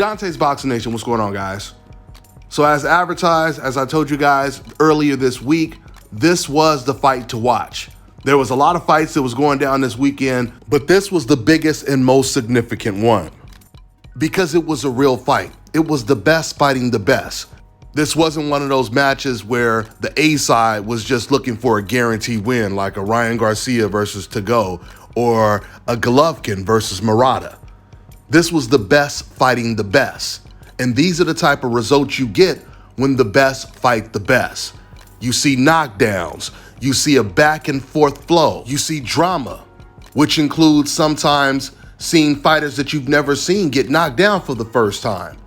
Dante's Boxing Nation, what's going on, guys? So as advertised, as I told you guys earlier this week, this was the fight to watch. There was a lot of fights that was going down this weekend, but this was the biggest and most significant one because it was a real fight. It was the best fighting the best. This wasn't one of those matches where the A side was just looking for a guaranteed win, like a Ryan Garcia versus Tago or a Golovkin versus Murata. This was the best fighting the best. And these are the type of results you get when the best fight the best. You see knockdowns, you see a back and forth flow, you see drama, which includes sometimes seeing fighters that you've never seen get knocked down for the first time.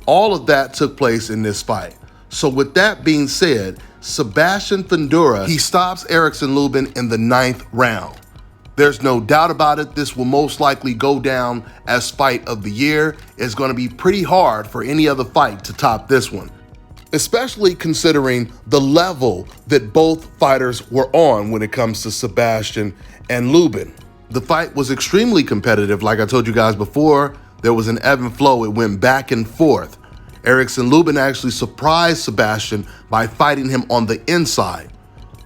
All of that took place in this fight. So with that being said, Sebastion Fundora, he stops Erickson Lubin in the 9th round. There's no doubt about it, this will most likely go down as fight of the year. It's going to be pretty hard for any other fight to top this one, especially considering the level that both fighters were on when it comes to Sebastion and Lubin. The fight was extremely competitive. Like I told you guys before, there was an ebb and flow. It went back and forth. Erickson Lubin actually surprised Sebastion by fighting him on the inside.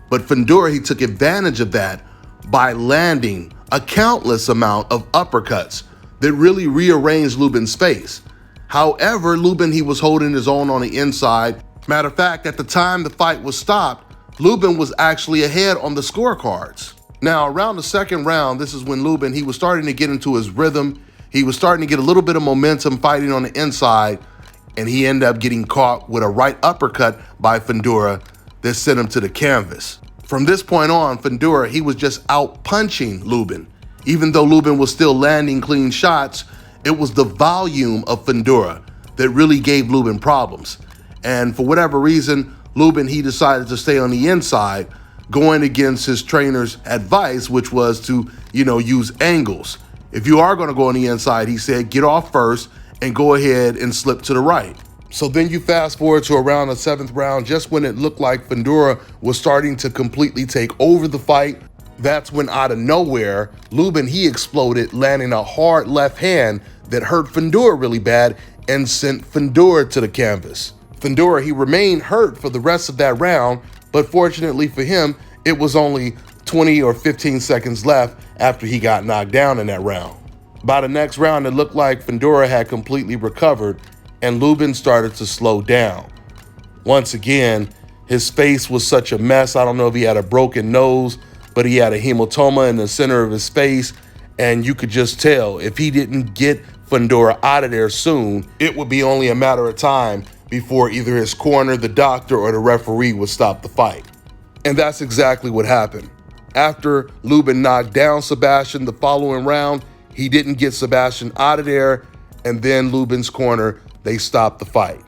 But Fundora, he took advantage of that by landing a countless amount of uppercuts that really rearranged Lubin's face. However, Lubin, he was holding his own on the inside. Matter of fact, at the time the fight was stopped, Lubin was actually ahead on the scorecards. Now, around the 2nd round, this is when Lubin, he was starting to get into his rhythm. He was starting to get a little bit of momentum fighting on the inside, and he ended up getting caught with a right uppercut by Fundora that sent him to the canvas. From this point on, Fundora, he was just out punching Lubin. Even though Lubin was still landing clean shots, it was the volume of Fundora that really gave Lubin problems. And for whatever reason, Lubin, he decided to stay on the inside, going against his trainer's advice, which was to, use angles. If you are going to go on the inside, he said, get off first and go ahead and slip to the right. So then you fast forward to around the 7th round, just when it looked like Fundora was starting to completely take over the fight. That's when out of nowhere, Lubin, he exploded, landing a hard left hand that hurt Fundora really bad and sent Fundora to the canvas. Fundora, he remained hurt for the rest of that round, but fortunately for him, it was only 20 or 15 seconds left after he got knocked down in that round. By the next round, it looked like Fundora had completely recovered and Lubin started to slow down. Once again, his face was such a mess. I don't know if he had a broken nose, but he had a hematoma in the center of his face, and you could just tell if he didn't get Fundora out of there soon, it would be only a matter of time before either his corner, the doctor, or the referee would stop the fight. And that's exactly what happened. After Lubin knocked down Sebastion the following round, he didn't get Sebastion out of there, and then Lubin's corner, they stopped the fight.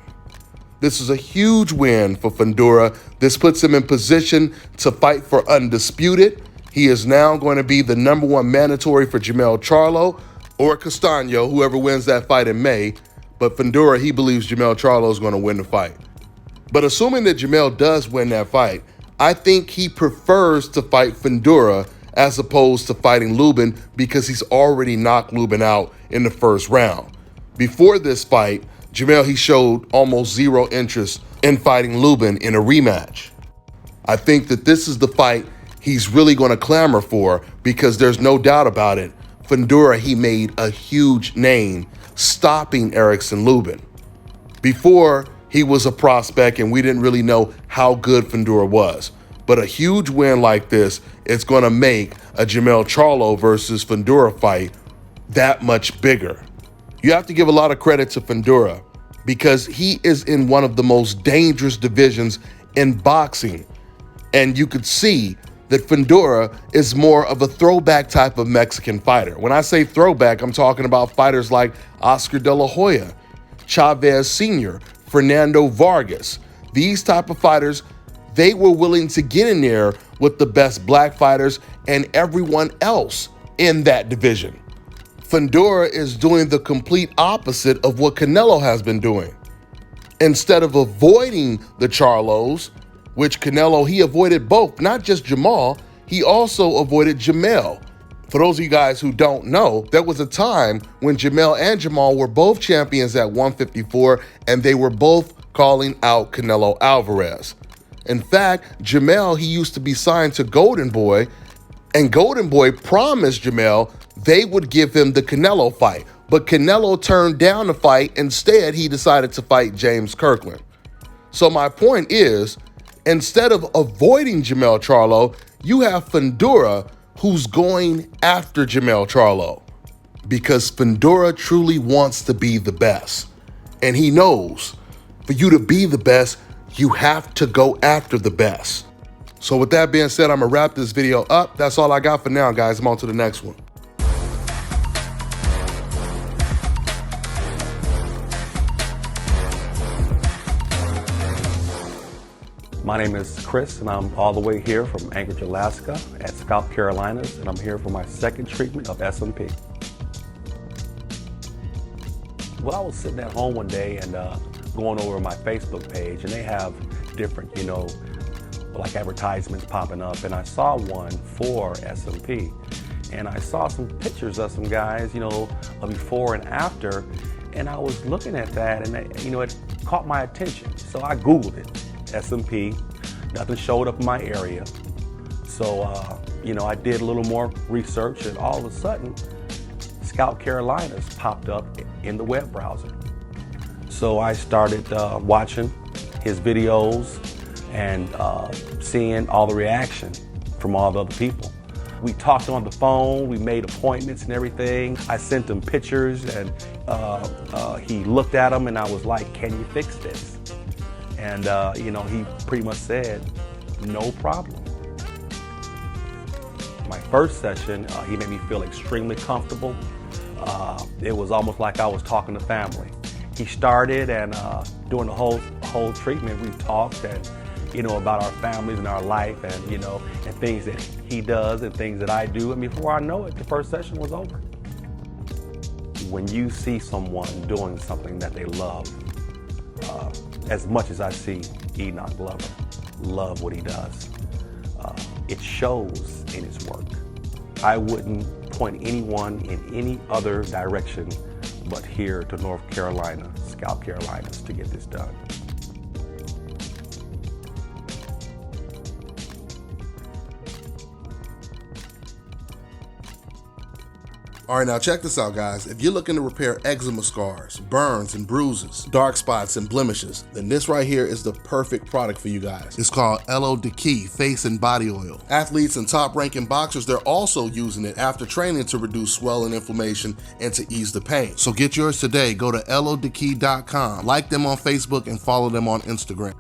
This is a huge win for Fundora. This puts him in position to fight for undisputed. He is now going to be the #1 mandatory for Jermell Charlo or Castaño, whoever wins that fight in May. But Fundora, he believes Jermell Charlo is going to win the fight. But assuming that Jermell does win that fight, I think he prefers to fight Fundora as opposed to fighting Lubin because he's already knocked Lubin out in the 1st round. Before this fight, Jermell, he showed almost zero interest in fighting Lubin in a rematch. I think that this is the fight he's really going to clamor for because there's no doubt about it. Fundora, he made a huge name stopping Erickson Lubin. Before, he was a prospect and we didn't really know how good Fundora was. But a huge win like this is going to make a Jermell Charlo versus Fundora fight that much bigger. You have to give a lot of credit to Fundora because he is in one of the most dangerous divisions in boxing. And you could see that Fundora is more of a throwback type of Mexican fighter. When I say throwback, I'm talking about fighters like Oscar De La Hoya, Chavez Sr., Fernando Vargas. These type of fighters, they were willing to get in there with the best black fighters and everyone else in that division. Fundora is doing the complete opposite of what Canelo has been doing. Instead of avoiding the Charlos, which Canelo, he avoided both, not just Jamal, he also avoided Jermell. For those of you guys who don't know, there was a time when Jamel and Jamal were both champions at 154, and they were both calling out Canelo Alvarez. In fact, Jamel, he used to be signed to Golden Boy, and Golden Boy promised Jamel they would give him the Canelo fight. But Canelo turned down the fight. Instead, he decided to fight James Kirkland. So my point is, instead of avoiding Jamel Charlo, you have Fundora who's going after Jamel Charlo, because Fundora truly wants to be the best. And he knows for you to be the best, you have to go after the best. So with that being said, I'm gonna wrap this video up. That's all I got for now, guys. I'm on to the next one. My name is Chris, and I'm all the way here from Anchorage, Alaska at Scalp Carolinas, and I'm here for my second treatment of SMP. Well, I was sitting at home one day and going over my Facebook page, and they have different, like advertisements popping up, and I saw one for SMP. And I saw some pictures of some guys, of before and after, and I was looking at that, and it caught my attention. So I Googled it. SMP, nothing showed up in my area. So, I did a little more research, and all of a sudden, Scalp Carolinas popped up in the web browser. So I started watching his videos and seeing all the reaction from all the other people. We talked on the phone, we made appointments and everything. I sent him pictures, and he looked at them, and I was like, can you fix this? And, he pretty much said, no problem. My first session, he made me feel extremely comfortable. It was almost like I was talking to family. He started, and during the whole treatment, we talked and, about our families and our life, and, and things that he does and things that I do. And before I know it, the first session was over. When you see someone doing something that they love, as much as I see Enoch Glover love what he does, it shows in his work. I wouldn't point anyone in any other direction but here to North Carolina, Scalp Carolinas, to get this done. All right, now check this out, guys. If you're looking to repair eczema scars, burns and bruises, dark spots and blemishes, then this right here is the perfect product for you guys. It's called Elo Deki Face and Body Oil. Athletes and top-ranking boxers, they're also using it after training to reduce swelling, inflammation, and to ease the pain. So get yours today. Go to elodeki.com, like them on Facebook, and follow them on Instagram.